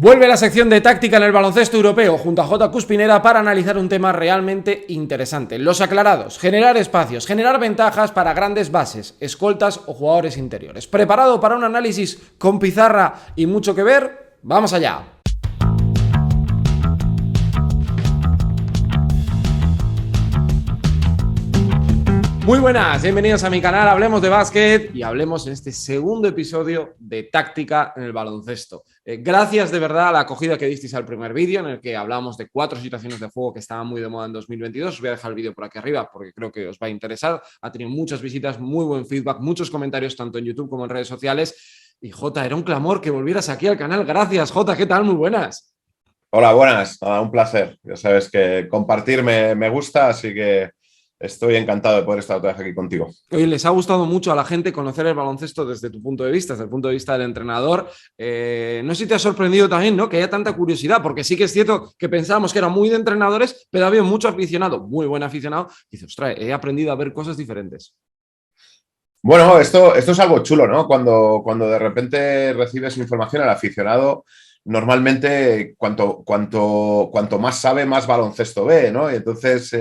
Vuelve la sección de táctica en el baloncesto europeo junto a J. Cuspinera para analizar un tema realmente interesante. Los aclarados, generar espacios, generar ventajas para grandes bases, escoltas o jugadores interiores. ¿Preparado para un análisis con pizarra y mucho que ver? ¡Vamos allá! Muy buenas, bienvenidos a mi canal, hablemos de básquet y hablemos en este segundo episodio de táctica en el baloncesto. Gracias de verdad a la acogida que disteis al primer vídeo en el que hablamos de 4 situaciones de juego que estaban muy de moda en 2022. Os voy a dejar el vídeo por aquí arriba porque creo que os va a interesar. Ha tenido muchas visitas, muy buen feedback, muchos comentarios tanto en YouTube como en redes sociales. Y Jota, era un clamor que volvieras aquí al canal. Gracias, Jota, ¿qué tal? Muy buenas. Hola, buenas. Un placer. Ya sabes que compartir me gusta, así que estoy encantado de poder estar otra vez aquí contigo. Oye, les ha gustado mucho a la gente conocer el baloncesto desde tu punto de vista, desde el punto de vista del entrenador. No sé si te ha sorprendido también, ¿no?, que haya tanta curiosidad, porque sí que es cierto que pensábamos que era muy de entrenadores, pero había mucho aficionado, muy buen aficionado, y dice, ostras, he aprendido a ver cosas diferentes. Bueno, esto es algo chulo, ¿no? Cuando de repente recibes información al aficionado, normalmente cuanto más sabe, más baloncesto ve, ¿no? Y entonces,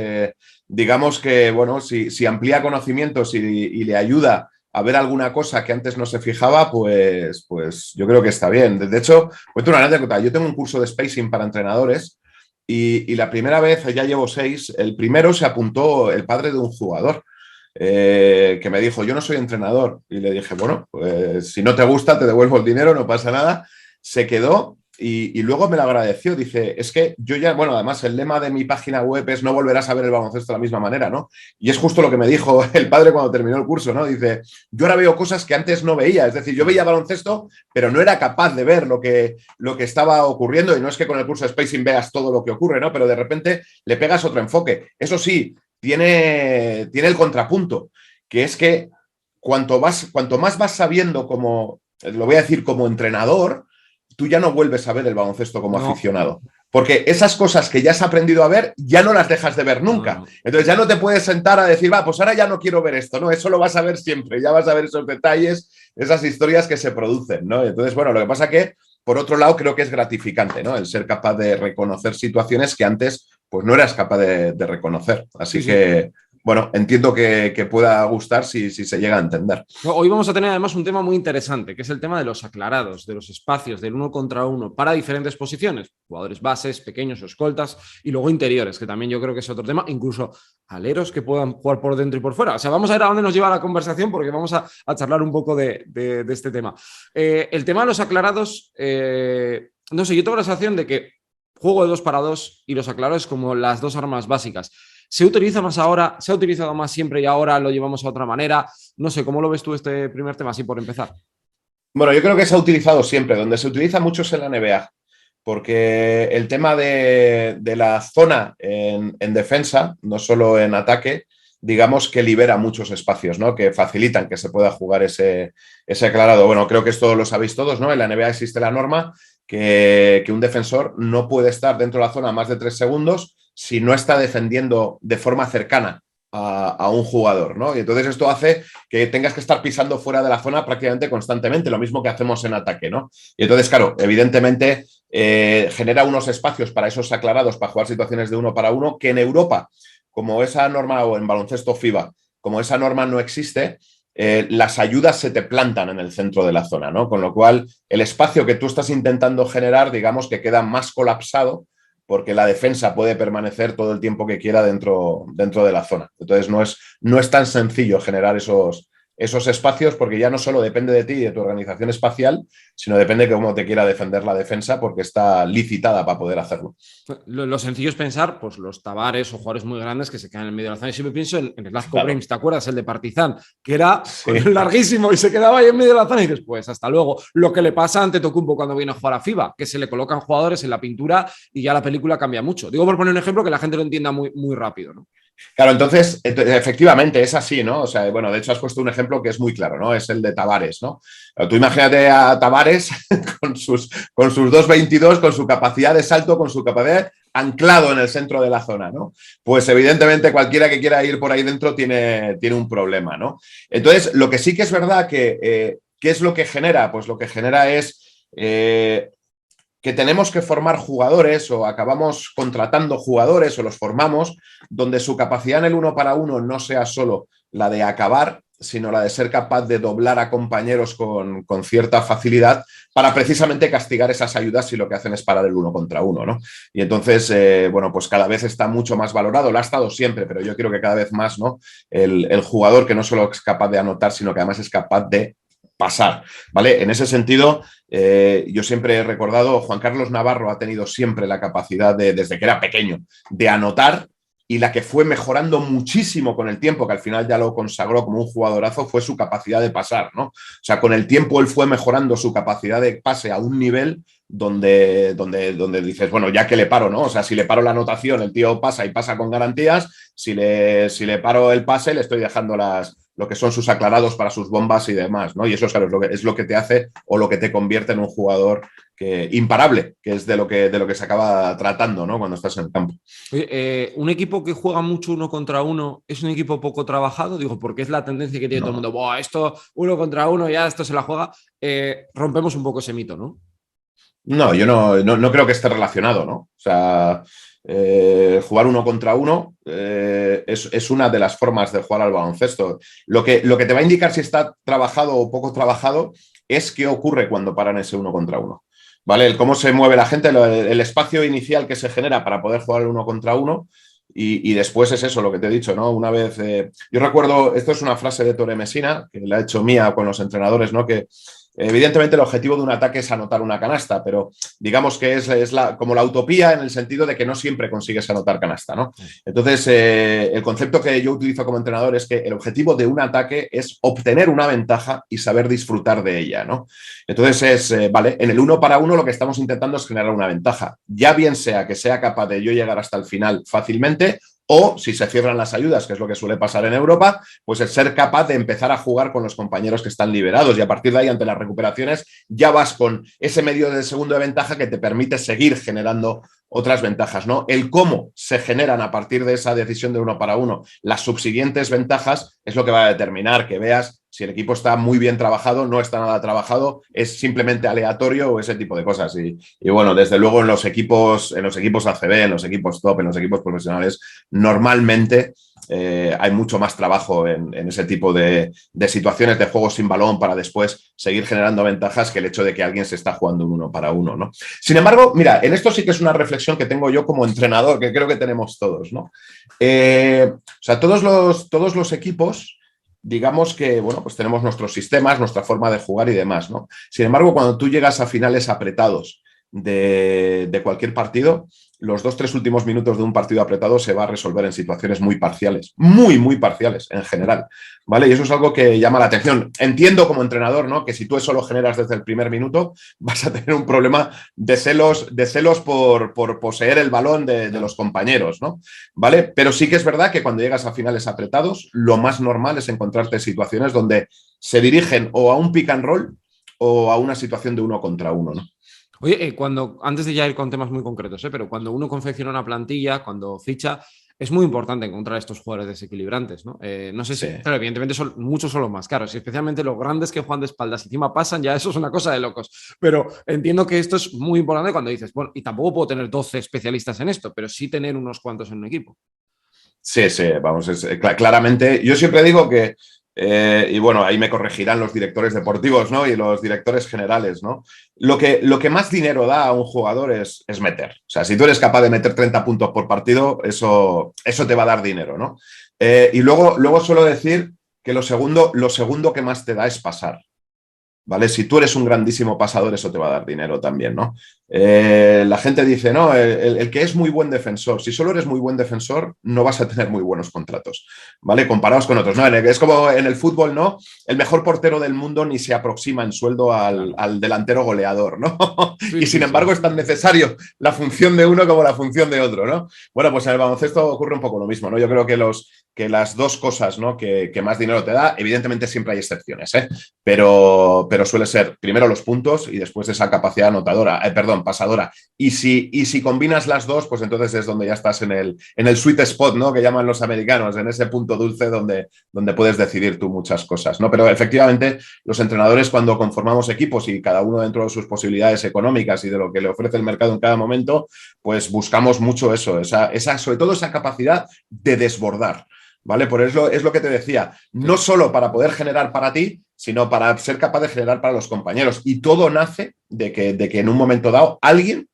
digamos que, bueno, si amplía conocimientos y le ayuda a ver alguna cosa que antes no se fijaba, pues yo creo que está bien. De hecho, cuento una anécdota. Yo tengo un curso de spacing para entrenadores y la primera vez, ya llevo 6, el primero se apuntó el padre de un jugador. Que me dijo, yo no soy entrenador. Y le dije, bueno, pues si no te gusta, te devuelvo el dinero, no pasa nada. Se quedó y luego me lo agradeció. Dice, es que yo ya, bueno, además el lema de mi página web es no volverás a ver el baloncesto de la misma manera, ¿no? Y es justo lo que me dijo el padre cuando terminó el curso, ¿no? Dice, yo ahora veo cosas que antes no veía. Es decir, yo veía baloncesto, pero no era capaz de ver lo que estaba ocurriendo. Y no es que con el curso de Spacing veas todo lo que ocurre, ¿no? Pero de repente le pegas otro enfoque. Eso sí, tiene el contrapunto, que es que cuanto más vas sabiendo como, lo voy a decir, como entrenador, tú ya no vuelves a ver el baloncesto como aficionado. Porque esas cosas que ya has aprendido a ver, ya no las dejas de ver nunca. Entonces ya no te puedes sentar a decir, va, pues ahora ya no quiero ver esto, ¿no? Eso lo vas a ver siempre, ya vas a ver esos detalles, esas historias que se producen, ¿no? Entonces, bueno, lo que pasa que, por otro lado, creo que es gratificante, ¿no? El ser capaz de reconocer situaciones que antes pues no eras capaz de reconocer. Así Sí. que, bueno, entiendo que pueda gustar si se llega a entender. Hoy vamos a tener además un tema muy interesante, que es el tema de los aclarados, de los espacios, del 1 contra 1 para diferentes posiciones, jugadores bases, pequeños o escoltas, y luego interiores, que también yo creo que es otro tema, incluso aleros que puedan jugar por dentro y por fuera. O sea, vamos a ver a dónde nos lleva la conversación porque vamos a charlar un poco de este tema. El tema de los aclarados, no sé, yo tengo la sensación de que juego de 2 para 2 y los aclarados como las dos armas básicas. ¿Se utiliza más ahora? ¿Se ha utilizado más siempre y ahora lo llevamos a otra manera? No sé, ¿cómo lo ves tú este primer tema, así por empezar? Bueno, yo creo que se ha utilizado siempre. Donde se utiliza mucho es en la NBA, porque el tema de la zona en defensa, no solo en ataque, digamos que libera muchos espacios, ¿no? Que facilitan que se pueda jugar ese aclarado. Bueno, creo que esto lo sabéis todos, ¿no? En la NBA existe la norma que un defensor no puede estar dentro de la zona más de 3 segundos si no está defendiendo de forma cercana a un jugador, ¿no? Y entonces esto hace que tengas que estar pisando fuera de la zona prácticamente constantemente, lo mismo que hacemos en ataque, ¿no? Y entonces, claro, evidentemente genera unos espacios para esos aclarados, para jugar situaciones de 1 para 1, que en Europa, como esa norma, o en baloncesto FIBA, como esa norma no existe, las ayudas se te plantan en el centro de la zona, ¿no? Con lo cual, el espacio que tú estás intentando generar, digamos que queda más colapsado porque la defensa puede permanecer todo el tiempo que quiera dentro de la zona. Entonces, no es tan sencillo generar esos espacios, porque ya no solo depende de ti y de tu organización espacial, sino depende de cómo te quiera defender la defensa, porque está licitada para poder hacerlo. Lo sencillo es pensar, pues los Tavares o jugadores muy grandes que se quedan en medio de la zona. Y siempre pienso en Zlatko Claro. Brems, ¿te acuerdas? El de Partizan, que era Sí. larguísimo y se quedaba ahí en medio de la zona y después, hasta luego. Lo que le pasa a Antetokounmpo cuando viene a jugar a FIBA, que se le colocan jugadores en la pintura y ya la película cambia mucho. Digo por poner un ejemplo que la gente lo entienda muy, muy rápido, ¿no? Claro, entonces, efectivamente, es así, ¿no? O sea, bueno, de hecho has puesto un ejemplo que es muy claro, ¿no? Es el de Tavares, ¿no? Tú imagínate a Tavares con sus 2,22, con su capacidad de salto, con su capacidad anclado en el centro de la zona, ¿no? Pues evidentemente cualquiera que quiera ir por ahí dentro tiene un problema, ¿no? Entonces, lo que sí que es verdad que, ¿qué es lo que genera? Pues lo que genera es que tenemos que formar jugadores o acabamos contratando jugadores o los formamos donde su capacidad en el uno para uno no sea solo la de acabar, sino la de ser capaz de doblar a compañeros con cierta facilidad para precisamente castigar esas ayudas si lo que hacen es parar el uno contra uno, ¿no? Y entonces, bueno, pues cada vez está mucho más valorado, lo ha estado siempre, pero yo creo que cada vez más, ¿no? El jugador que no solo es capaz de anotar, sino que además es capaz de pasar, ¿vale? En ese sentido, yo siempre he recordado, Juan Carlos Navarro ha tenido siempre la capacidad de, desde que era pequeño, de anotar, y la que fue mejorando muchísimo con el tiempo, que al final ya lo consagró como un jugadorazo, fue su capacidad de pasar, ¿no? O sea, con el tiempo él fue mejorando su capacidad de pase a un nivel donde dices, bueno, ya que le paro, ¿no? O sea, si le paro la anotación, el tío pasa y pasa con garantías, si le paro el pase, le estoy dejando lo que son sus aclarados para sus bombas y demás, ¿no? Y eso, claro, es lo que te hace o lo que te convierte en un jugador imparable, que es de lo que se acaba tratando, ¿no? Cuando estás en el campo. Oye, un equipo que juega mucho uno contra uno es un equipo poco trabajado, digo, porque es la tendencia que tiene todo el mundo. Buah, esto uno contra uno, ya esto se la juega. Rompemos un poco ese mito, ¿no? No, yo no creo que esté relacionado, ¿no? O sea, jugar uno contra uno es una de las formas de jugar al baloncesto. Lo que te va a indicar si está trabajado o poco trabajado es qué ocurre cuando paran ese uno contra uno. ¿Vale? El cómo se mueve la gente, el espacio inicial que se genera para poder jugar el uno contra uno. Y después es eso, lo que te he dicho, ¿no? Una vez, yo recuerdo, esto es una frase de Tore Messina, que la he hecho mía con los entrenadores, ¿no? Que evidentemente el objetivo de un ataque es anotar una canasta, pero digamos que es como la utopía en el sentido de que no siempre consigues anotar canasta, ¿no? Entonces, el concepto que yo utilizo como entrenador es que el objetivo de un ataque es obtener una ventaja y saber disfrutar de ella, ¿no? Entonces, vale, en el uno para uno lo que estamos intentando es generar una ventaja, ya bien sea que sea capaz de yo llegar hasta el final fácilmente, o si se cierran las ayudas, que es lo que suele pasar en Europa, pues el ser capaz de empezar a jugar con los compañeros que están liberados y a partir de ahí, ante las recuperaciones, ya vas con ese medio de segundo de ventaja que te permite seguir generando otras ventajas, ¿no? El cómo se generan a partir de esa decisión de uno para uno las subsiguientes ventajas es lo que va a determinar que veas si el equipo está muy bien trabajado, no está nada trabajado, es simplemente aleatorio o ese tipo de cosas. Y bueno, desde luego en los equipos ACB, en los equipos top, en los equipos profesionales, normalmente hay mucho más trabajo en ese tipo de situaciones de juego sin balón para después seguir generando ventajas que el hecho de que alguien se está jugando un uno para uno, ¿no? Sin embargo, mira, en esto sí que es una reflexión que tengo yo como entrenador, que creo que tenemos todos, ¿no? O sea, todos los equipos, digamos que, bueno, pues tenemos nuestros sistemas, nuestra forma de jugar y demás, ¿no? Sin embargo, cuando tú llegas a finales apretados de cualquier partido, los 2-3 últimos minutos de un partido apretado se va a resolver en situaciones muy parciales, muy parciales en general, ¿vale? Y eso es algo que llama la atención. Entiendo como entrenador, ¿no? Que si tú eso lo generas desde el primer minuto, vas a tener un problema de celos por poseer el balón de los compañeros, ¿no? ¿Vale? Pero sí que es verdad que cuando llegas a finales apretados, lo más normal es encontrarte situaciones donde se dirigen o a un pick and roll o a una situación de uno contra uno, ¿no? Oye, antes de ya ir con temas muy concretos, pero cuando uno confecciona una plantilla, cuando ficha, es muy importante encontrar estos jugadores desequilibrantes, ¿no? No sé si, claro, evidentemente muchos son los más caros, y especialmente los grandes que juegan de espaldas y encima pasan, ya eso es una cosa de locos. Pero entiendo que esto es muy importante cuando dices, bueno, y tampoco puedo tener 12 especialistas en esto, pero sí tener unos cuantos en un equipo. Sí, vamos, claramente. Yo siempre digo que, y bueno, ahí me corregirán los directores deportivos, ¿no? Y los directores generales, ¿no? Lo que más dinero da a un jugador es meter. O sea, si tú eres capaz de meter 30 puntos por partido, eso te va a dar dinero, ¿no? Y luego suelo decir que lo segundo que más te da es pasar. ¿Vale? Si tú eres un grandísimo pasador, eso te va a dar dinero también, ¿no? La gente dice, no, el que es muy buen defensor, si solo eres muy buen defensor, no vas a tener muy buenos contratos, ¿vale? Comparados con otros, ¿no? Es como en el fútbol, ¿no? El mejor portero del mundo ni se aproxima en sueldo al delantero goleador, ¿no? Y sin embargo es tan necesario la función de uno como la función de otro, ¿no? Bueno, pues en el baloncesto ocurre un poco lo mismo, ¿no? Yo creo que las dos cosas, ¿no? que más dinero te da, evidentemente siempre hay excepciones, ¿eh? Pero pero suele ser primero los puntos y después esa capacidad anotadora, pasadora. Y si combinas las dos, pues entonces es donde ya estás en el sweet spot, ¿no? Que llaman los americanos, en ese punto dulce donde puedes decidir tú muchas cosas, ¿no? Pero efectivamente, los entrenadores, cuando conformamos equipos y cada uno dentro de sus posibilidades económicas y de lo que le ofrece el mercado en cada momento, pues buscamos mucho eso, sobre todo esa capacidad de desbordar. ¿Vale? Por eso es lo que te decía, no solo para poder generar para ti, sino para ser capaz de generar para los compañeros. Y todo nace de que en un momento dado alguien,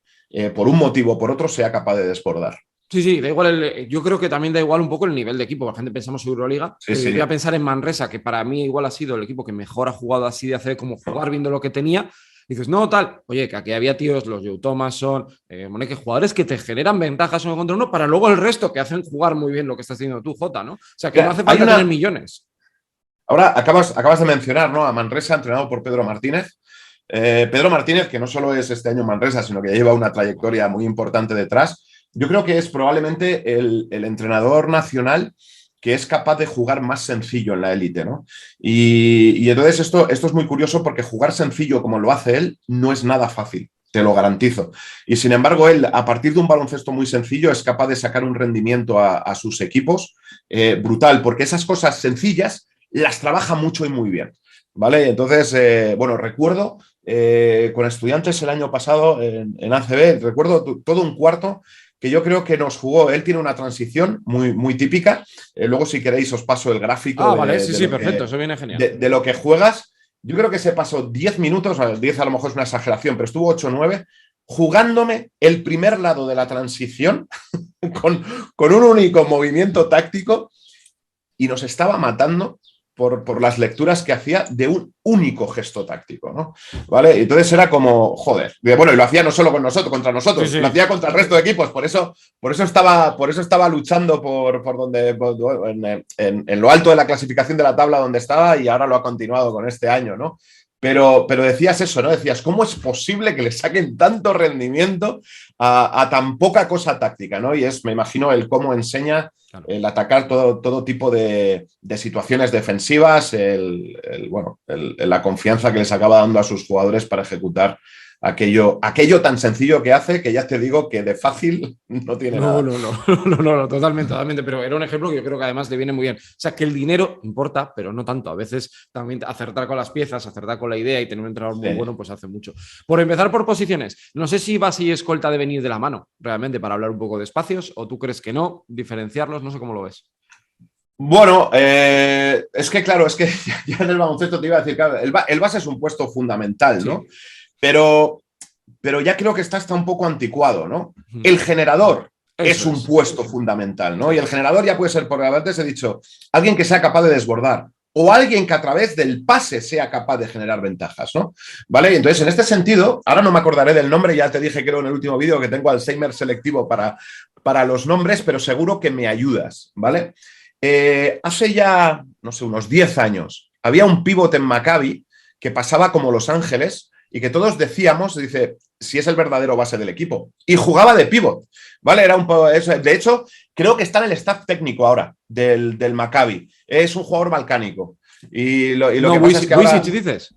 por un motivo o por otro, sea capaz de desbordar. Sí, da igual. Yo creo que también da igual un poco el nivel de equipo. La gente pensamos en Euroliga. Sí. Voy a pensar en Manresa, que para mí igual ha sido el equipo que mejor ha jugado así de hacer como jugar viendo lo que tenía. Dices, no, tal, oye, que aquí había tíos, los Joe Thomason, que jugadores que te generan ventajas uno contra uno para luego el resto que hacen jugar muy bien lo que estás haciendo tú, Jota, ¿no? O sea, que no hace falta tener millones. Ahora acabas de mencionar, ¿no? A Manresa, entrenado por Pedro Martínez. Pedro Martínez, que no solo es este año Manresa, sino que ya lleva una trayectoria muy importante detrás. Yo creo que es probablemente el entrenador nacional que es capaz de jugar más sencillo en la élite, ¿no? Y entonces esto es muy curioso porque jugar sencillo como lo hace él no es nada fácil, te lo garantizo. Y sin embargo, él, a partir de un baloncesto muy sencillo, es capaz de sacar un rendimiento a sus equipos brutal, porque esas cosas sencillas las trabaja mucho y muy bien, ¿vale? Entonces, recuerdo con estudiantes el año pasado en ACB, recuerdo todo un cuarto que yo creo que nos jugó. Él tiene una transición muy, muy típica. Luego, si queréis, os paso el gráfico. Vale, sí, perfecto, eso viene genial. De lo que juegas. Yo creo que se pasó 10 minutos, 10 a lo mejor es una exageración, pero estuvo 8 o 9, jugándome el primer lado de la transición con un único movimiento táctico y nos estaba matando por las lecturas que hacía de un único gesto táctico, ¿no? ¿Vale? Entonces era como, joder. Bueno, y lo hacía no solo con nosotros, contra nosotros, sí. Lo hacía contra el resto de equipos, por eso estaba luchando en lo alto de la clasificación de la tabla donde estaba y ahora lo ha continuado con este año, ¿no? Pero decías eso, ¿no? Decías, ¿cómo es posible que le saquen tanto rendimiento a tan poca cosa táctica, ¿no? Y me imagino, el cómo enseña el atacar todo tipo de situaciones defensivas, la confianza que les acaba dando a sus jugadores para ejecutar aquello tan sencillo que hace, que ya te digo que de fácil no tiene nada. No, totalmente, pero era un ejemplo que yo creo que además le viene muy bien. O sea, que el dinero importa, pero no tanto. A veces también acertar con las piezas, acertar con la idea y tener un entrenador muy bueno, pues hace mucho. Por empezar por posiciones, no sé si base y escolta de venir de la mano, realmente, para hablar un poco de espacios, o tú crees que no, diferenciarlos, no sé cómo lo ves. Bueno, es que claro, es que ya en el baloncesto te iba a decir, claro, el base es un puesto fundamental, ¿no? Sí. Pero ya creo que está un poco anticuado, ¿no? El generador es un puesto fundamental, ¿no? Y el generador ya puede ser, por antes he dicho, alguien que sea capaz de desbordar o alguien que a través del pase sea capaz de generar ventajas, ¿no? ¿Vale? Y entonces, en este sentido, ahora no me acordaré del nombre, ya te dije, creo, en el último vídeo que tengo Alzheimer selectivo para los nombres, pero seguro que me ayudas, ¿vale? Hace ya, no sé, unos 10 años, había un pívot en Maccabi que pasaba como Los Ángeles y que todos decíamos, dice, si es el verdadero base del equipo. Y jugaba de pívot, ¿vale? Era un poco eso. De hecho, creo que está en el staff técnico ahora del Maccabi. Es un jugador balcánico. Y lo que pasa es que ahora... ¿Wisic dices?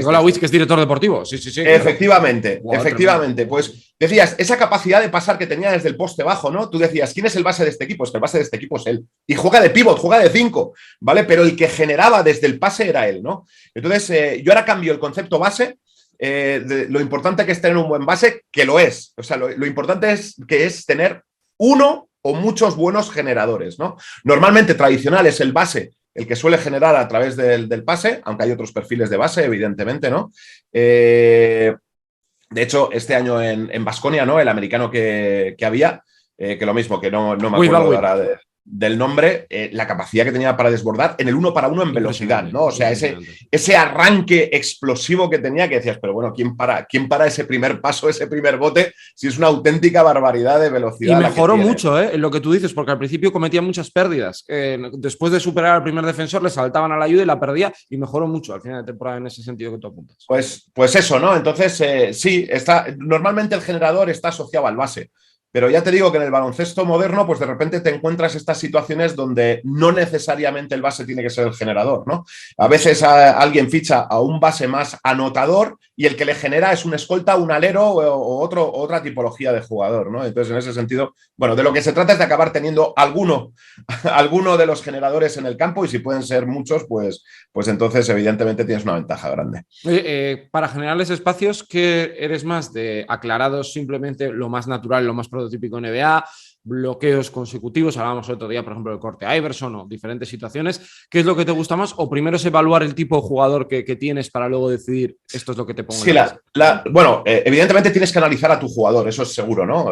Hola, Wisic, que es director deportivo. Sí. Efectivamente, claro. efectivamente. Pues decías, esa capacidad de pasar que tenía desde el poste bajo, ¿no? Tú decías, ¿quién es el base de este equipo? Es que el base de este equipo es él. Y juega de pívot, juega de 5, ¿vale? Pero el que generaba desde el pase era él, ¿no? Entonces, yo ahora cambio el concepto base. Lo importante que es tener un buen base, que lo es. O sea, lo importante es tener uno o muchos buenos generadores, ¿no? Normalmente tradicional es el base el que suele generar a través del pase, aunque hay otros perfiles de base, evidentemente, ¿no? De hecho, este año en Baskonia, ¿no? El americano que había, que lo mismo, que no me acuerdo ahora del nombre, la capacidad que tenía para desbordar en el 1 para 1 en velocidad, ¿no? O sea, ese arranque explosivo que tenía, que decías, pero bueno, ¿quién para ese primer paso, ese primer bote, si es una auténtica barbaridad de velocidad? Y mejoró mucho, en lo que tú dices, porque al principio cometía muchas pérdidas. Después de superar al primer defensor, le saltaban a la ayuda y la perdía, y mejoró mucho al final de temporada en ese sentido que tú apuntas. Pues eso, ¿no? Entonces, sí, normalmente el generador está asociado al base. Pero ya te digo que en el baloncesto moderno, pues de repente te encuentras estas situaciones donde no necesariamente el base tiene que ser el generador, ¿no? A veces alguien ficha a un base más anotador y el que le genera es un escolta, un alero o otra tipología de jugador, ¿no? Entonces, en ese sentido, bueno, de lo que se trata es de acabar teniendo alguno de los generadores en el campo, y si pueden ser muchos, pues entonces evidentemente tienes una ventaja grande. Oye, para generarles espacios, ¿qué eres más de aclarados, simplemente lo más natural, lo más prototípico NBA, bloqueos consecutivos? Hablábamos el otro día, por ejemplo, del corte Iverson o diferentes situaciones. ¿Qué es lo que te gusta más? ¿O primero es evaluar el tipo de jugador que tienes para luego decidir esto es lo que te pongo Sí, en la mesa? bueno, evidentemente tienes que analizar a tu jugador, eso es seguro, ¿no?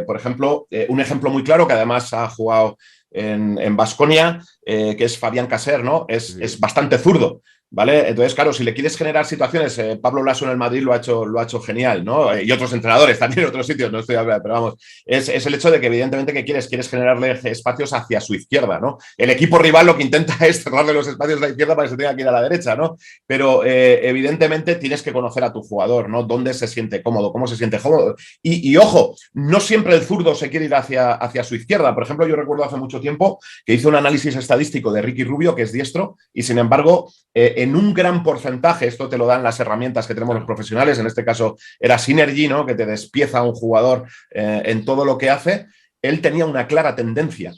Por ejemplo, un ejemplo muy claro que además ha jugado en Baskonia, que es Fabián Caser, ¿no? Es bastante zurdo, ¿vale? Entonces, claro, si le quieres generar situaciones, Pablo Laso en el Madrid lo ha hecho genial, ¿no? Y otros entrenadores también en otros sitios, no estoy hablando, pero vamos, es el hecho de que evidentemente que quieres generarle espacios hacia su izquierda, ¿no? El equipo rival lo que intenta es cerrarle los espacios a la izquierda para que se tenga que ir a la derecha, ¿no? Pero evidentemente tienes que conocer a tu jugador, ¿no? Dónde se siente cómodo, cómo se siente cómodo. Y ojo, no siempre el zurdo se quiere ir hacia su izquierda. Por ejemplo, yo recuerdo hace mucho tiempo que hice un análisis estadístico de Ricky Rubio, que es diestro, y sin embargo, en un gran porcentaje, esto te lo dan las herramientas que tenemos los profesionales, en este caso era Synergy, ¿no? Que te despieza a un jugador en todo lo que hace. Él tenía una clara tendencia,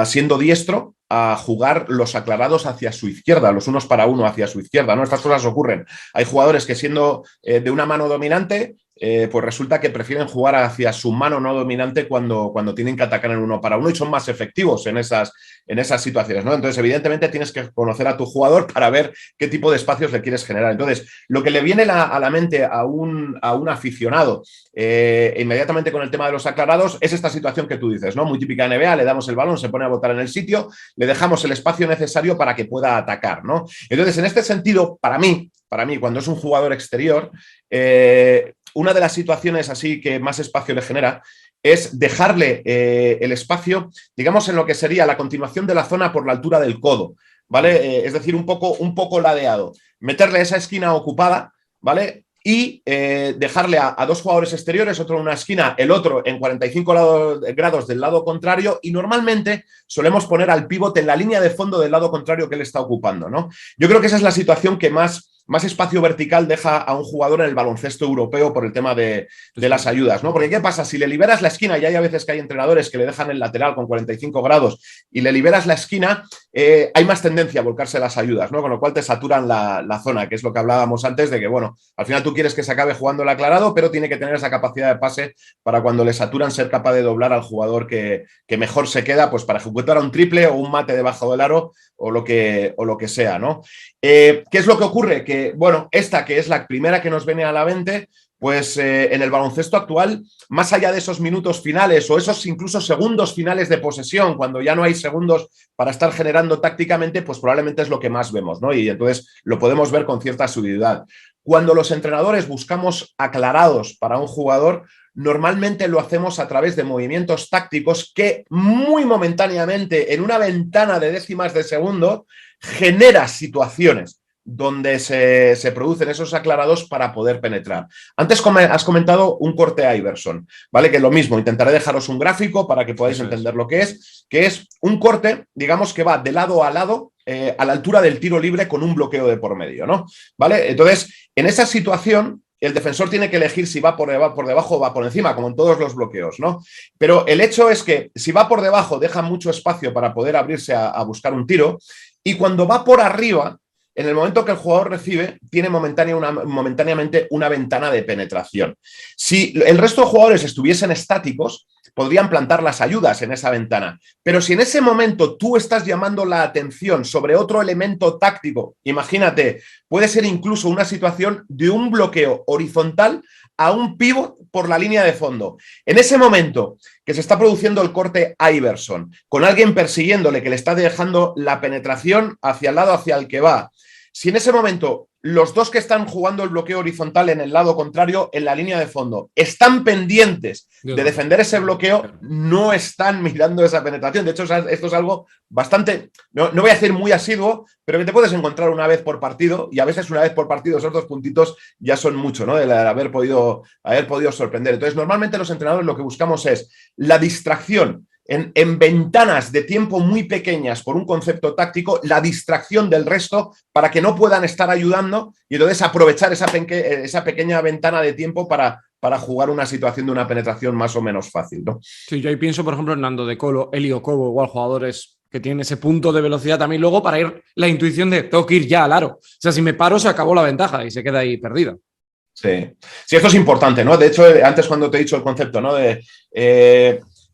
siendo diestro, a jugar los aclarados hacia su izquierda, los unos para uno hacia su izquierda, ¿no? Estas cosas ocurren. Hay jugadores que siendo de una mano dominante, pues resulta que prefieren jugar hacia su mano no dominante cuando tienen que atacar en uno para uno y son más efectivos en esas situaciones, ¿no? Entonces, evidentemente, tienes que conocer a tu jugador para ver qué tipo de espacios le quieres generar. Entonces, lo que le viene a la mente a un aficionado inmediatamente con el tema de los aclarados es esta situación que tú dices, ¿no? Muy típica de NBA, le damos el balón, se pone a botar en el sitio, le dejamos el espacio necesario para que pueda atacar, ¿no? Entonces, en este sentido, para mí, cuando es un jugador exterior, una de las situaciones así que más espacio le genera es dejarle el espacio, digamos, en lo que sería la continuación de la zona por la altura del codo, ¿vale? Es decir, un poco ladeado. Meterle esa esquina ocupada, ¿vale? Y dejarle a dos jugadores exteriores, otro en una esquina, el otro en 45 grados del lado contrario, y normalmente solemos poner al pívote en la línea de fondo del lado contrario que él está ocupando, ¿no? Yo creo que esa es la situación que más espacio vertical deja a un jugador en el baloncesto europeo por el tema de las ayudas, ¿no? Porque ¿qué pasa? Si le liberas la esquina, y hay a veces que hay entrenadores que le dejan el lateral con 45 grados y le liberas la esquina, hay más tendencia a volcarse las ayudas, ¿no? Con lo cual te saturan la zona, que es lo que hablábamos antes de que, bueno, al final tú quieres que se acabe jugando el aclarado, pero tiene que tener esa capacidad de pase para cuando le saturan ser capaz de doblar al jugador que mejor se queda, pues para ejecutar un triple o un mate debajo del aro o lo que sea, ¿no? ¿Qué es lo que ocurre? Que, bueno, esta que es la primera que nos viene a la mente, pues en el baloncesto actual, más allá de esos minutos finales o esos incluso segundos finales de posesión, cuando ya no hay segundos para estar generando tácticamente, pues probablemente es lo que más vemos, ¿no? Y entonces lo podemos ver con cierta asiduidad. Cuando los entrenadores buscamos aclarados para un jugador, normalmente lo hacemos a través de movimientos tácticos que muy momentáneamente, en una ventana de décimas de segundo, genera situaciones donde se producen esos aclarados para poder penetrar. Antes has comentado un corte Iverson, ¿vale? Que lo mismo, intentaré dejaros un gráfico para que podáis entender lo que es un corte, digamos, que va de lado a lado, a la altura del tiro libre con un bloqueo de por medio, ¿no? ¿Vale? Entonces, en esa situación, el defensor tiene que elegir si va por debajo o va por encima, como en todos los bloqueos, ¿no? Pero el hecho es que si va por debajo, deja mucho espacio para poder abrirse a buscar un tiro, y cuando va por arriba, en el momento que el jugador recibe, tiene momentáneamente una ventana de penetración. Si el resto de jugadores estuviesen estáticos, podrían plantar las ayudas en esa ventana. Pero si en ese momento tú estás llamando la atención sobre otro elemento táctico, imagínate, puede ser incluso una situación de un bloqueo horizontal a un pívot por la línea de fondo. En ese momento que se está produciendo el corte Iverson, con alguien persiguiéndole que le está dejando la penetración hacia el lado hacia el que va, si en ese momento los dos que están jugando el bloqueo horizontal en el lado contrario, en la línea de fondo, están pendientes de defender ese bloqueo, no están mirando esa penetración. De hecho, esto es algo bastante, no voy a decir muy asiduo, pero que te puedes encontrar una vez por partido, y a veces una vez por partido esos 2 puntitos ya son mucho, ¿no? De haber podido sorprender. Entonces, normalmente los entrenadores lo que buscamos es la distracción en ventanas de tiempo muy pequeñas por un concepto táctico, la distracción del resto para que no puedan estar ayudando y entonces aprovechar esa pequeña ventana de tiempo para jugar una situación de una penetración más o menos fácil, ¿no? Sí, yo ahí pienso, por ejemplo, en Nando De Colo, Elio Cobo, igual jugadores que tienen ese punto de velocidad también luego para ir la intuición de tengo que ir ya al aro. O sea, si me paro se acabó la ventaja y se queda ahí perdida. Sí, esto es importante, ¿no? De hecho, antes cuando te he dicho el concepto, ¿no?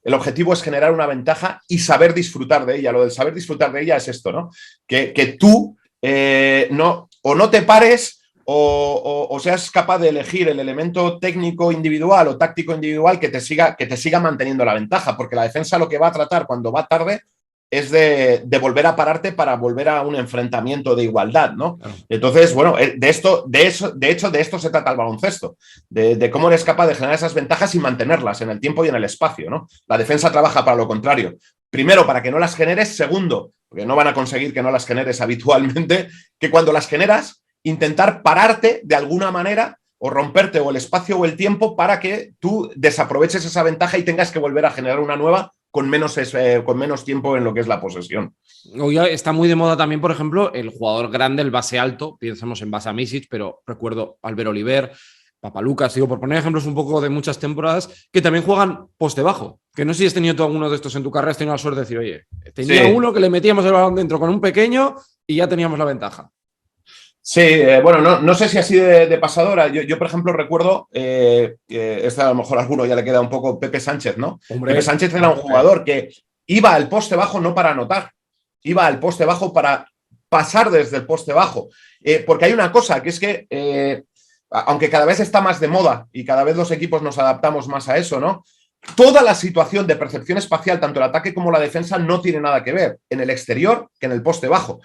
El objetivo es generar una ventaja y saber disfrutar de ella. Lo del saber disfrutar de ella es esto, ¿no? Que tú no te pares o seas capaz de elegir el elemento técnico individual o táctico individual que te siga manteniendo la ventaja, porque la defensa lo que va a tratar cuando va tarde es de volver a pararte para volver a un enfrentamiento de igualdad, ¿no? Claro. Entonces, bueno, de hecho, de esto se trata el baloncesto, de cómo eres capaz de generar esas ventajas y mantenerlas en el tiempo y en el espacio, ¿no? La defensa trabaja para lo contrario. Primero, para que no las generes. Segundo, porque no van a conseguir que no las generes habitualmente, que cuando las generas, intentar pararte de alguna manera o romperte o el espacio o el tiempo para que tú desaproveches esa ventaja y tengas que volver a generar una nueva con menos tiempo en lo que es la posesión. Hoy está muy de moda también, por ejemplo, el jugador grande, el base alto. Pensamos en Vasa Misic, pero recuerdo Albert Oliver, Papalucas, digo, por poner ejemplos un poco de muchas temporadas, que también juegan poste bajo. Que no sé si has tenido tú alguno de estos en tu carrera, has tenido la suerte de decir, oye, tenía uno que le metíamos el balón dentro con un pequeño y ya teníamos la ventaja. Sí, bueno, no sé si así de pasadora. Yo, por ejemplo, recuerdo, a lo mejor a alguno ya le queda un poco, Pepe Sánchez, ¿no? Hombre, Pepe Sánchez era un jugador que iba al poste bajo no para anotar, iba al poste bajo para pasar desde el poste bajo. Porque hay una cosa, que es que, aunque cada vez está más de moda y cada vez los equipos nos adaptamos más a eso, ¿no? Toda la situación de percepción espacial, tanto el ataque como la defensa, no tiene nada que ver en el exterior que en el poste bajo.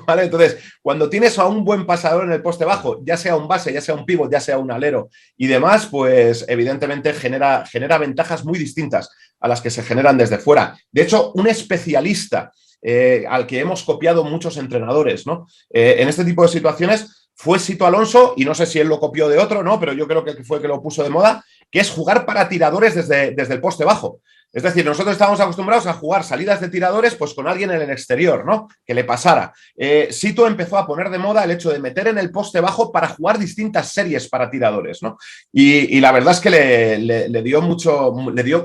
¿Vale? Entonces, cuando tienes a un buen pasador en el poste bajo, ya sea un base, ya sea un pívot, ya sea un alero y demás, pues evidentemente genera ventajas muy distintas a las que se generan desde fuera. De hecho, un especialista al que hemos copiado muchos entrenadores, ¿no? En este tipo de situaciones fue Sito Alonso, y no sé si él lo copió de otro, ¿no? Pero yo creo que fue el que lo puso de moda, que es jugar para tiradores desde el poste bajo. Es decir, nosotros estábamos acostumbrados a jugar salidas de tiradores pues con alguien en el exterior, ¿no? Que le pasara. Sito empezó a poner de moda el hecho de meter en el poste bajo para jugar distintas series para tiradores, ¿no? Y la verdad es que le dio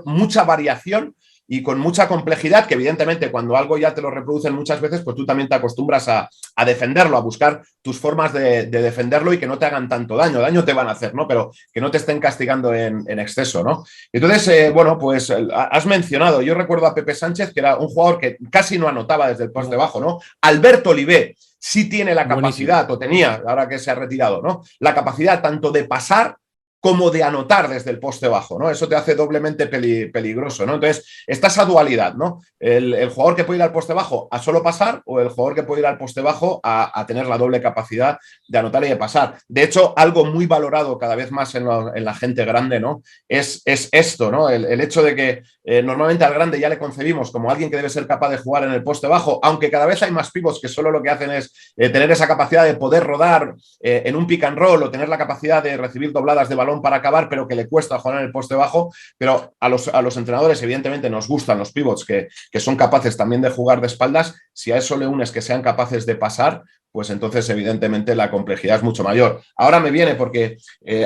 mucha variación y con mucha complejidad, que evidentemente cuando algo ya te lo reproducen muchas veces, pues tú también te acostumbras a defenderlo, a buscar tus formas de defenderlo y que no te hagan tanto daño. Daño te van a hacer, ¿no? Pero que no te estén castigando en exceso, ¿no? Entonces, bueno, pues has mencionado, yo recuerdo a Pepe Sánchez, que era un jugador que casi no anotaba desde el poste bajo, ¿no? Alberto Oliver sí tiene la capacidad, buenísimo, o tenía, ahora que se ha retirado, ¿no? La capacidad tanto de pasar como de anotar desde el poste bajo, ¿no? Eso te hace doblemente peligroso, ¿no? Entonces, está esa dualidad, ¿no? El jugador que puede ir al poste bajo a solo pasar o el jugador que puede ir al poste bajo a tener la doble capacidad de anotar y de pasar. De hecho, algo muy valorado cada vez más en la gente grande, ¿no? Es esto, ¿no? El hecho de que normalmente al grande ya le concebimos como alguien que debe ser capaz de jugar en el poste bajo, aunque cada vez hay más pivots que solo lo que hacen es tener esa capacidad de poder rodar en un pick and roll o tener la capacidad de recibir dobladas de balón para acabar, pero que le cuesta jugar en el poste bajo. Pero a los entrenadores evidentemente nos gustan los pivots que son capaces también de jugar de espaldas. Si a eso le unes que sean capaces de pasar, pues entonces evidentemente la complejidad es mucho mayor. Ahora me viene porque,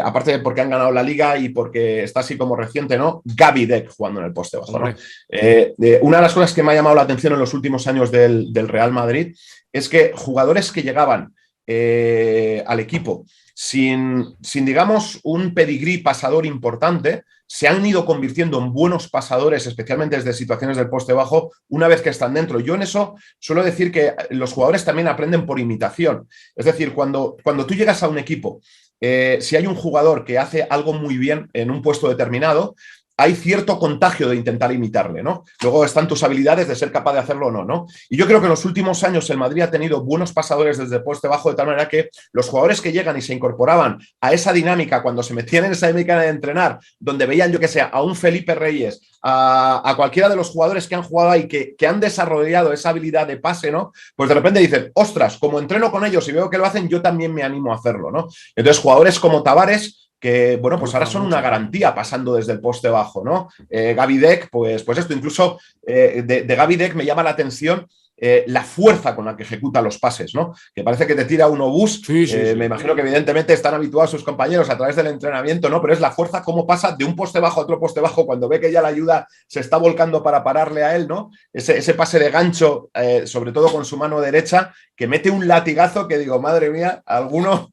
aparte de porque han ganado la liga y porque está así como reciente, ¿no? Gaby Deck jugando en el poste bajo, ¿no? Una de las cosas que me ha llamado la atención en los últimos años del Real Madrid es que jugadores que llegaban al equipo sin, digamos, un pedigrí pasador importante, se han ido convirtiendo en buenos pasadores, especialmente desde situaciones del poste bajo, una vez que están dentro. Yo en eso suelo decir que los jugadores también aprenden por imitación. Es decir, cuando tú llegas a un equipo, si hay un jugador que hace algo muy bien en un puesto determinado, hay cierto contagio de intentar imitarle, ¿no? Luego están tus habilidades de ser capaz de hacerlo o no, ¿no? Y yo creo que en los últimos años el Madrid ha tenido buenos pasadores desde el poste bajo, de tal manera que los jugadores que llegan y se incorporaban a esa dinámica, cuando se metían en esa dinámica de entrenar, donde veían, yo que sé, a un Felipe Reyes, a cualquiera de los jugadores que han jugado ahí, que han desarrollado esa habilidad de pase, ¿no? Pues de repente dicen, ostras, como entreno con ellos y veo que lo hacen, yo también me animo a hacerlo, ¿no? Entonces, jugadores como Tavares, que, bueno, pues ahora son una garantía pasando desde el poste bajo, ¿no? Gavi Deck, pues esto, incluso de Gavi Deck me llama la atención la fuerza con la que ejecuta los pases, ¿no? Que parece que te tira un obús. Sí. Me imagino que evidentemente están habituados sus compañeros a través del entrenamiento, ¿no? Pero es la fuerza, cómo pasa de un poste bajo a otro poste bajo cuando ve que ya la ayuda se está volcando para pararle a él, ¿no? Ese pase de gancho, sobre todo con su mano derecha, que mete un latigazo que digo, madre mía, alguno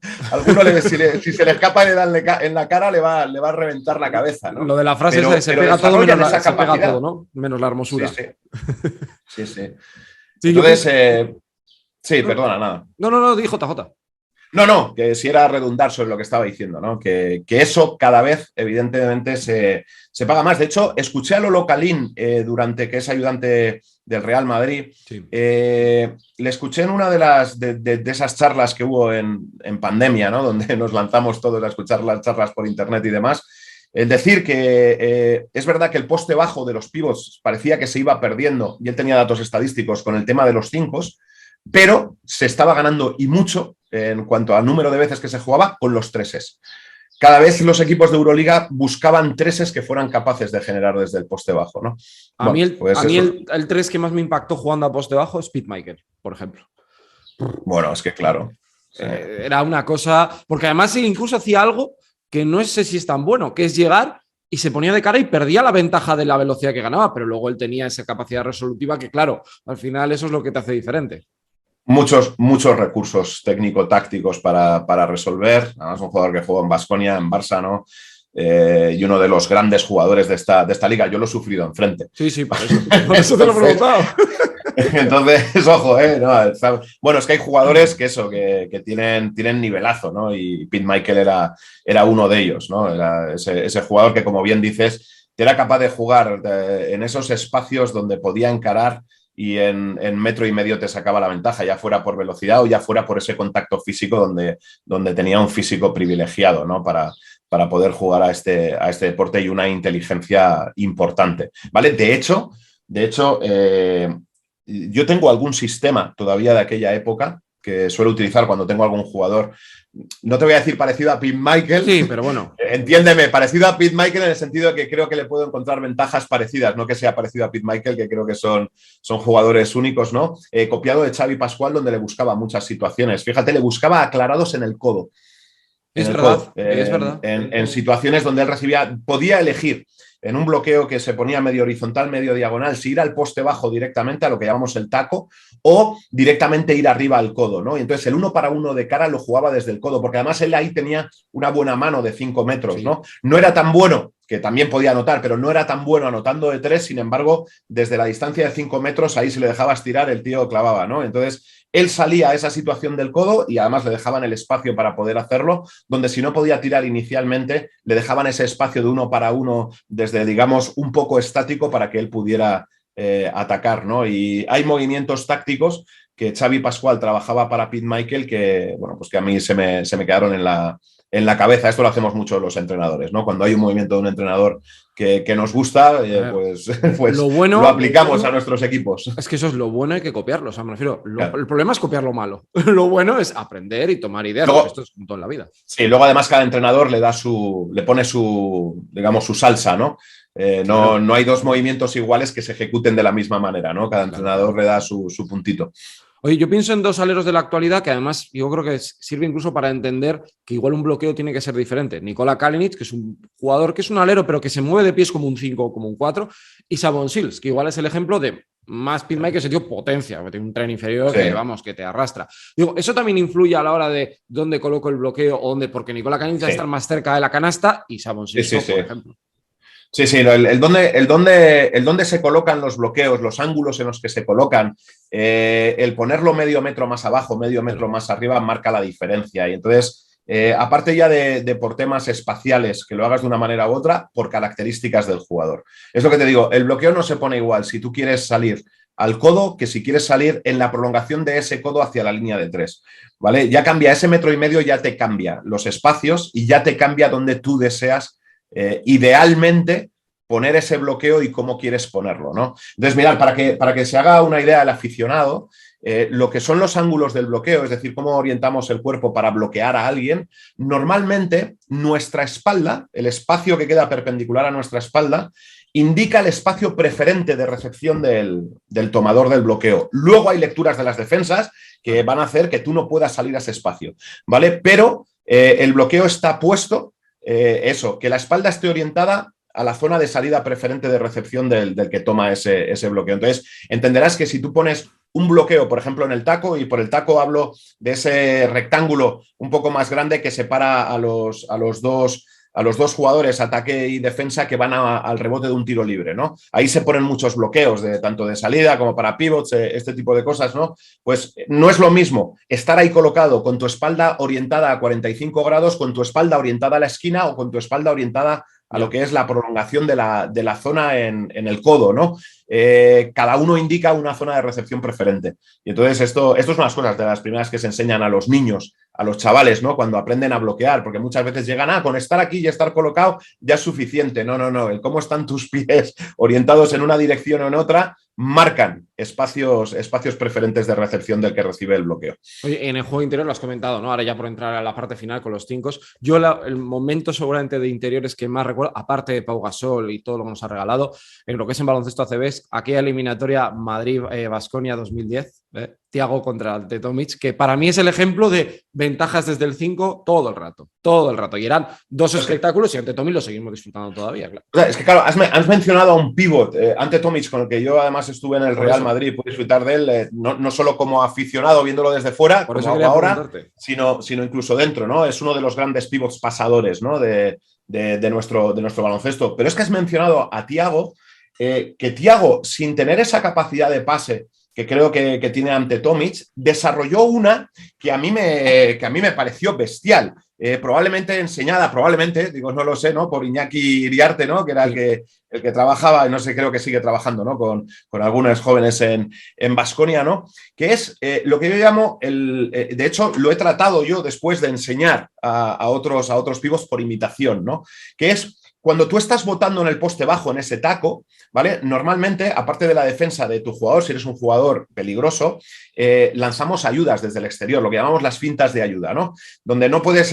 si se le escapa y le da en la cara, le va a reventar la cabeza, ¿no? Lo de la frase es se pega todo ¿no? Menos la hermosura. Sí. Sí, entonces, sí, perdona, nada. No, di JJ. No, que si era redundar sobre lo que estaba diciendo, ¿no? Que eso cada vez, evidentemente, se paga más. De hecho, escuché a Lolo Calín durante que es ayudante del Real Madrid. Sí. Le escuché en una de esas charlas que hubo en pandemia, ¿no? Donde nos lanzamos todos a escuchar las charlas por internet y demás. El decir que es verdad que el poste bajo de los pivots parecía que se iba perdiendo, y él tenía datos estadísticos con el tema de los 5, pero se estaba ganando y mucho en cuanto al número de veces que se jugaba con los 3s. Cada vez los equipos de Euroliga buscaban 3s que fueran capaces de generar desde el poste bajo, ¿no? A mí el 3 que más me impactó jugando a poste bajo es Pete Michael, por ejemplo. Bueno, es que claro. Era una cosa, porque además incluso hacía algo que no sé si es tan bueno, que es llegar y se ponía de cara y perdía la ventaja de la velocidad que ganaba, pero luego él tenía esa capacidad resolutiva que, claro, al final eso es lo que te hace diferente. Muchos recursos técnico-tácticos para resolver. Además, un jugador que jugó en Baskonia, en Barça, ¿no? Y uno de los grandes jugadores de esta liga. Yo lo he sufrido enfrente. Sí, por eso te lo he preguntado. Entonces, ojo, no, bueno, es que hay jugadores que tienen nivelazo, ¿no? Y Pete Michael era uno de ellos, ¿no? Era ese jugador que, como bien dices, era capaz de jugar en esos espacios donde podía encarar y en 1,5 metros te sacaba la ventaja, ya fuera por velocidad o ya fuera por ese contacto físico donde tenía un físico privilegiado, ¿no? Para poder jugar a este deporte, y una inteligencia importante, ¿vale? De hecho, yo tengo algún sistema todavía de aquella época que suelo utilizar cuando tengo algún jugador, no te voy a decir parecido a Pete Michael. Sí, pero bueno. Entiéndeme, parecido a Pete Michael en el sentido de que creo que le puedo encontrar ventajas parecidas, no que sea parecido a Pete Michael, que creo que son jugadores únicos, ¿no? Copiado de Xavi Pascual, donde le buscaba muchas situaciones. Fíjate, le buscaba aclarados en el codo. Es verdad, es verdad. En situaciones donde él podía elegir en un bloqueo que se ponía medio horizontal, medio diagonal, si ir al poste bajo directamente a lo que llamamos el taco, o directamente ir arriba al codo, ¿no? Y entonces el 1 para 1 de cara lo jugaba desde el codo, porque además él ahí tenía una buena mano de 5 metros, sí. ¿No? No era tan bueno, que también podía anotar, pero no era tan bueno anotando de 3, sin embargo, desde la distancia de 5 metros, ahí se le dejaba estirar, el tío clavaba, ¿no? Entonces, él salía a esa situación del codo y además le dejaban el espacio para poder hacerlo, donde si no podía tirar inicialmente, le dejaban ese espacio de 1 para 1 desde, digamos, un poco estático para que él pudiera atacar, ¿no? Y hay movimientos tácticos que Xavi Pascual trabajaba para Pete Michael que, bueno, pues que a mí se me quedaron en la cabeza. Esto lo hacemos mucho los entrenadores, ¿no? Cuando hay un movimiento de un entrenador que nos gusta, pues lo aplicamos a nuestros equipos. Es que eso es lo bueno, hay que copiarlo. O sea, me refiero, claro. El problema es copiar lo malo. Lo bueno es aprender y tomar ideas. Luego, esto es como todo en la vida. Sí, luego además cada entrenador le pone su, digamos, su salsa, ¿no? Claro. No hay dos movimientos iguales que se ejecuten de la misma manera, ¿no? Cada entrenador le da su puntito. Oye, yo pienso en dos aleros de la actualidad que además yo creo que sirve incluso para entender que igual un bloqueo tiene que ser diferente. Nikola Kalinic, que es un jugador que es un alero pero que se mueve de pies como un 5 o como un 4, y Savon Sills, que igual es el ejemplo de más Pete Michael, que se dio potencia, que tiene un tren inferior, sí. Que te arrastra. Digo, eso también influye a la hora de dónde coloco el bloqueo o dónde, porque Nikola Kalinic va a estar más cerca de la canasta y Savon Sills, por ejemplo. Sí, el donde se colocan los bloqueos, los ángulos en los que se colocan, el ponerlo medio metro más abajo, medio metro más arriba, marca la diferencia. Y entonces aparte ya de por temas espaciales, que lo hagas de una manera u otra, por características del jugador. Es lo que te digo, el bloqueo no se pone igual si tú quieres salir al codo que si quieres salir en la prolongación de ese codo hacia la línea de 3, ¿vale? Ya cambia, ese 1,5 metros ya te cambia los espacios y ya te cambia donde tú deseas idealmente poner ese bloqueo y cómo quieres ponerlo, ¿no? Entonces, mirad, para que se haga una idea el aficionado, lo que son los ángulos del bloqueo, es decir, cómo orientamos el cuerpo para bloquear a alguien, normalmente nuestra espalda, el espacio que queda perpendicular a nuestra espalda, indica el espacio preferente de recepción del tomador del bloqueo. Luego hay lecturas de las defensas que van a hacer que tú no puedas salir a ese espacio, ¿vale? Pero el bloqueo está puesto, que la espalda esté orientada a la zona de salida preferente de recepción del que toma ese bloqueo. Entonces, entenderás que si tú pones un bloqueo, por ejemplo, en el taco, y por el taco hablo de ese rectángulo un poco más grande que separa a los dos jugadores, ataque y defensa, que van al rebote de un tiro libre, ¿no? Ahí se ponen muchos bloqueos, tanto de salida como para pivots, este tipo de cosas, ¿no? Pues no es lo mismo estar ahí colocado con tu espalda orientada a 45 grados, con tu espalda orientada a la esquina o con tu espalda orientada a lo que es la prolongación de la zona en el codo, ¿no? Cada uno indica una zona de recepción preferente. Y entonces esto es unas cosas de las primeras que se enseñan a los niños, a los chavales, ¿no? Cuando aprenden a bloquear, porque muchas veces llegan, con estar aquí y estar colocado ya es suficiente. No. El cómo están tus pies orientados en una dirección o en otra marcan espacios preferentes de recepción del que recibe el bloqueo. Oye, en el juego interior lo has comentado, ¿no? Ahora ya por entrar a la parte final con los 5, yo el momento seguramente de interiores que más recuerdo, aparte de Pau Gasol y todo lo que nos ha regalado, en lo que es en baloncesto ACB, aquella eliminatoria Madrid-Baskonia 2010, Thiago contra Ante Tomic, que para mí es el ejemplo de ventajas desde el 5 todo el rato. Y eran dos espectáculos y Ante Tomic lo seguimos disfrutando todavía, claro. O sea, es que claro, has mencionado a un pivot, Ante Tomic, con el que yo además estuve en el Real Madrid y pude disfrutar de él, no solo como aficionado viéndolo desde fuera, por como eso hago ahora, sino incluso dentro, ¿no? Es uno de los grandes pivots pasadores, ¿no? de nuestro baloncesto. Pero es que has mencionado a Thiago, que Thiago, sin tener esa capacidad de pase que creo que tiene Ante Tomic, desarrolló una que a mí me pareció bestial. Probablemente enseñada, digo, no lo sé, ¿no? Por Iñaki Iriarte, ¿no? Que era el que trabajaba, y no sé, creo que sigue trabajando, ¿no? Con algunos jóvenes en Baskonia, ¿no? Que es lo que yo llamo, de hecho, lo he tratado yo después de enseñar a otros pivots por imitación, ¿no? Que es cuando tú estás botando en el poste bajo, en ese taco, ¿vale? Normalmente, aparte de la defensa de tu jugador, si eres un jugador peligroso, lanzamos ayudas desde el exterior, lo que llamamos las fintas de ayuda, ¿no? Donde no puedes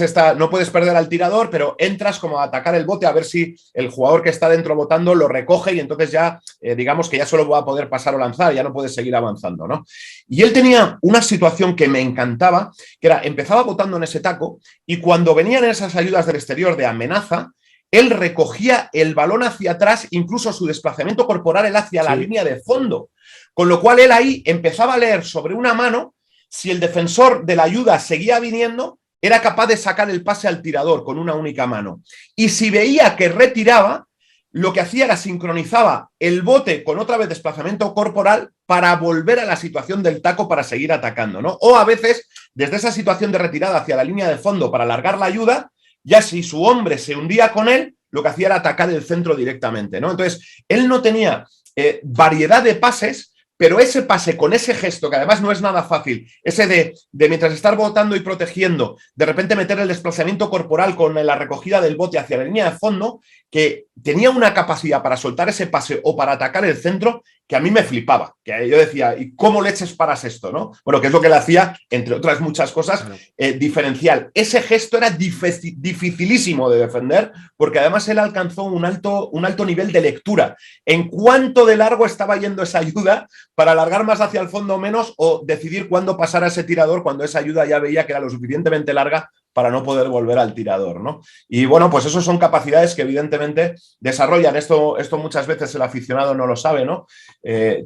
perder al tirador, pero entras como a atacar el bote a ver si el jugador que está dentro botando lo recoge y entonces ya, digamos que ya solo va a poder pasar o lanzar, ya no puedes seguir avanzando, ¿no? Y él tenía una situación que me encantaba, que era, empezaba botando en ese taco y cuando venían esas ayudas del exterior de amenaza, él recogía el balón hacia atrás, incluso su desplazamiento corporal él hacia la línea de fondo. Con lo cual él ahí empezaba a leer sobre una mano, si el defensor de la ayuda seguía viniendo, era capaz de sacar el pase al tirador con una única mano. Y si veía que retiraba, lo que hacía era sincronizaba el bote con otra vez desplazamiento corporal para volver a la situación del taco para seguir atacando, ¿no? O a veces, desde esa situación de retirada hacia la línea de fondo para alargar la ayuda, ya si su hombre se hundía con él, lo que hacía era atacar el centro directamente, ¿no? Entonces, él no tenía variedad de pases, pero ese pase con ese gesto, que además no es nada fácil, ese de mientras estar botando y protegiendo, de repente meter el desplazamiento corporal con la recogida del bote hacia la línea de fondo, que tenía una capacidad para soltar ese pase o para atacar el centro que a mí me flipaba. Que yo decía, ¿y cómo leches paras esto, no? Bueno, que es lo que le hacía, entre otras muchas cosas, diferencial. Ese gesto era dificilísimo de defender, porque además él alcanzó un alto nivel de lectura. En cuánto de largo estaba yendo esa ayuda para alargar más hacia el fondo o menos, o decidir cuándo pasar a ese tirador cuando esa ayuda ya veía que era lo suficientemente larga para no poder volver al tirador, ¿no? Y bueno, pues eso son capacidades que evidentemente desarrollan. Esto muchas veces el aficionado no lo sabe, ¿no?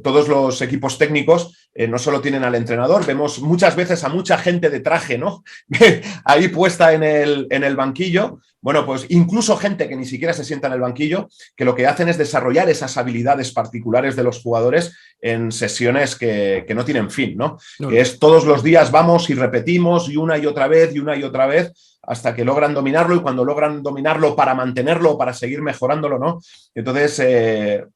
Todos los equipos técnicos no solo tienen al entrenador, vemos muchas veces a mucha gente de traje, ¿no? Ahí puesta en el banquillo, Bueno, pues incluso gente que ni siquiera se sienta en el banquillo, que lo que hacen es desarrollar esas habilidades particulares de los jugadores en sesiones que no tienen fin, ¿no? No, Que no. es todos los días vamos y repetimos y una y otra vez y una y otra vez hasta que logran dominarlo, y cuando logran dominarlo para mantenerlo, para seguir mejorándolo, ¿no? Entonces,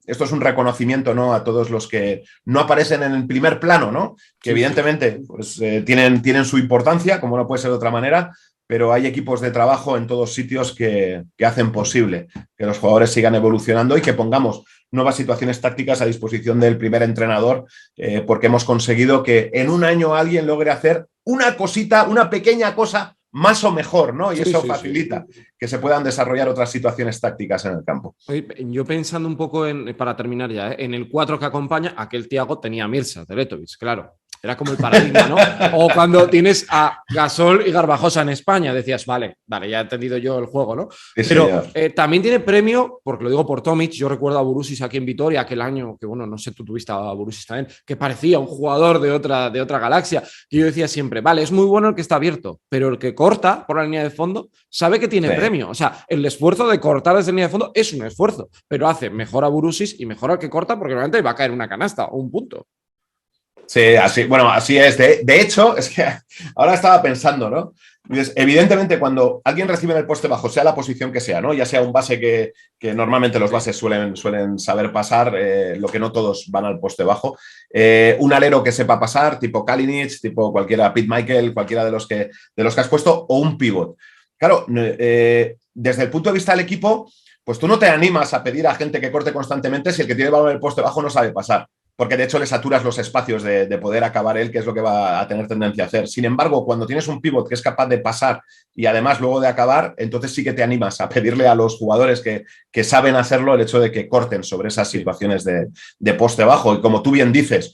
esto es un reconocimiento, ¿no?, a todos los que no aparecen en el primer plano, ¿no? Que Sí, evidentemente pues, tienen su importancia, como no puede ser de otra manera, pero hay equipos de trabajo en todos sitios que hacen posible que los jugadores sigan evolucionando y que pongamos nuevas situaciones tácticas a disposición del primer entrenador, porque hemos conseguido que en un año alguien logre hacer una cosita, una pequeña cosa más o mejor, ¿no? Y sí, eso sí, sí. facilita que se puedan desarrollar otras situaciones tácticas en el campo. Oye, yo pensando un poco para terminar ya, en el 4 que acompaña, aquel Thiago tenía a Mirza, Teletovic, claro. Era como el paradigma, ¿no? O cuando tienes a Gasol y Garbajosa en España, decías, vale, ya he entendido yo el juego, ¿no? Sí, Pero señor. también tiene premio, porque lo digo por Tomic, yo recuerdo a Burusis aquí en Vitoria aquel año, que bueno, no sé, tú tuviste a Burusis también, que parecía un jugador de otra galaxia, y yo decía siempre, vale, es muy bueno el que está abierto, pero el que corta por la línea de fondo sabe que tiene Sí. premio. O sea, el esfuerzo de cortar desde la línea de fondo es un esfuerzo, pero hace mejor a Burusis y mejor al que corta porque realmente va a caer una canasta o un punto. Sí, así, bueno, así es. De hecho, es que ahora estaba pensando, ¿no? Dices, evidentemente, cuando alguien recibe en el poste bajo, sea la posición que sea, ¿no? Ya sea un base que normalmente los bases suelen saber pasar, lo que no todos van al poste bajo. Un alero que sepa pasar, tipo Kalinic, tipo cualquiera, Pete Michael, cualquiera de los que has puesto, o un pivot. Claro, desde el punto de vista del equipo, pues tú no te animas a pedir a gente que corte constantemente si el que tiene el balón en el poste bajo no sabe pasar, porque de hecho le saturas los espacios de poder acabar él, que es lo que va a tener tendencia a hacer. Sin embargo, cuando tienes un pivot que es capaz de pasar y además luego de acabar, entonces sí que te animas a pedirle a los jugadores que saben hacerlo el hecho de que corten sobre esas situaciones de poste bajo. Y como tú bien dices,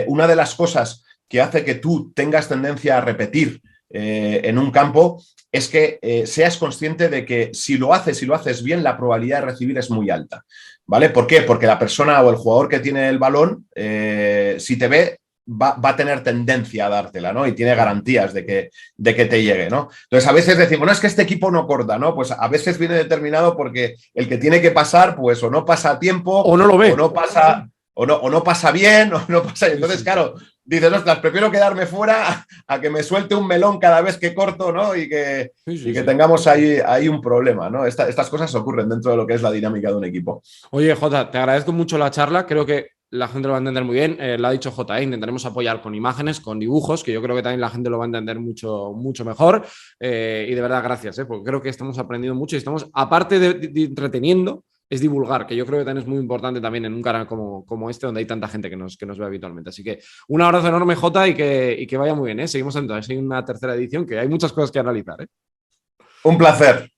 una de las cosas que hace que tú tengas tendencia a repetir en un campo es que seas consciente de que si lo haces bien, la probabilidad de recibir es muy alta. ¿Vale? ¿Por qué? Porque la persona o el jugador que tiene el balón, si te ve, va a tener tendencia a dártela, ¿no? Y tiene garantías de que te llegue, ¿no? Entonces, a veces decimos, no, es que este equipo no corta, ¿no? Pues a veces viene determinado porque el que tiene que pasar, pues o no pasa a tiempo, O no lo o ve. no pasa, o no pasa bien, o no pasa. Entonces, claro, dices, ostras, prefiero quedarme fuera a que me suelte un melón cada vez que corto, ¿no? Y que tengamos ahí un problema, ¿no? Estas cosas ocurren dentro de lo que es la dinámica de un equipo. Oye, Jota, te agradezco mucho la charla. Creo que la gente lo va a entender muy bien. Lo ha dicho Jota, intentaremos apoyar con imágenes, con dibujos, que yo creo que también la gente lo va a entender mucho, mucho mejor. Y de verdad, gracias, porque creo que estamos aprendiendo mucho y estamos, aparte de entreteniendo, es divulgar, que yo creo que también es muy importante también en un canal como este, donde hay tanta gente que nos ve habitualmente. Así que un abrazo enorme, Jota, y que vaya muy bien. Seguimos entonces en una tercera edición, que hay muchas cosas que analizar. Un placer.